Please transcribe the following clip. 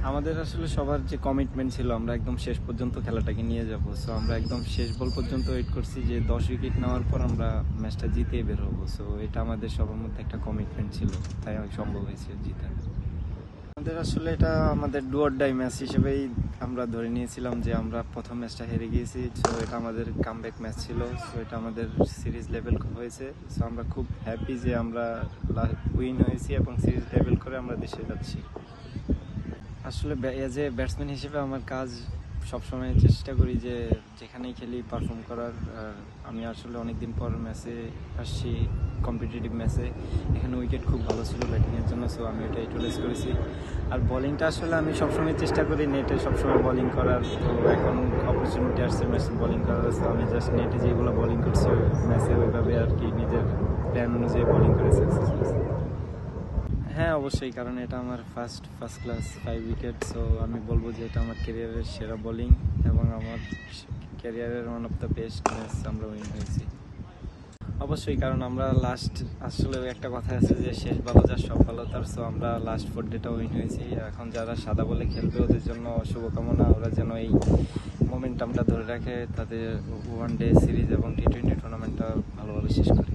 আমাদের আসলে সবার যে কমিটমেন্ট ছিল আমরা একদম শেষ পর্যন্ত খেলাটাকে নিয়ে যাব। সো আমরা একদম শেষ বল পর্যন্ত ওয়েট করছি যে 10 উইকেট নেওয়ার পর আমরা ম্যাচটা জিতেই বের হবো। সো এটা আমাদের সবার মধ্যে একটা কমিটমেন্ট ছিল, তাই সম্ভব হয়েছে জিতা। আমাদের আসলে এটা আমাদের ডু অর ডাই ম্যাচ হিসেবেই আমরা ধরে নিয়েছিলাম যে আমরা প্রথম ম্যাচটা হেরে গিয়েছি। সো এটা আমাদের কামব্যাক ম্যাচ ছিল। সো এটা আমাদের সিরিজ লেভেল হয়েছে। সো আমরা খুব হ্যাপি যে আমরা উইন হয়েছি এবং সিরিজ লেভেল করে আমরা দেশে যাচ্ছি। আসলে এজ এ ব্যাটসম্যান হিসেবে আমার কাজ সবসময় চেষ্টা করি যে যেখানেই খেলি পারফর্ম করার। আমি আসলে অনেকদিন পর ম্যাচে আসছি, কম্পিটিটিভ ম্যাচে। এখানে উইকেট খুব ভালো ছিল ব্যাটিংয়ের জন্য, সো আমি ওটা ইউটিলাইজ করেছি। আর বোলিংটা আসলে আমি সবসময় চেষ্টা করি নেটে সবসময় বোলিং করার। তো এখন অপরচুনিটি আসছে ম্যাচে বোলিং করার, সো আমি জাস্ট নেটে যেগুলো বোলিং করছি ম্যাচে ওইভাবে আর কি নিজের প্ল্যান অনুযায়ী বোলিং করে সাকসেস হয়েছে। হ্যাঁ অবশ্যই, কারণ এটা আমার ফার্স্ট ক্লাস 5 উইকেট। সো আমি বলবো যে এটা আমার ক্যারিয়ারের সেরা বোলিং এবং আমার ক্যারিয়ারের one of the best match আমরা উইন হয়েছি। অবশ্যই, কারণ আমরা লাস্ট আসলে একটা কথা আছে যে শেষ ভালো যার সব ভালো তার। সো আমরা লাস্ট 4 ডেটা উইন হয়েছি। এখন যারা সাদা বলে খেলবে ওদের জন্য শুভকামনা, ওরা যেন এই মোমেন্টামটা ধরে রাখে, তাদের ওয়ান ডে সিরিজ এবং টি-20 টুর্নামেন্টটা ভালোভাবে শেষ করে।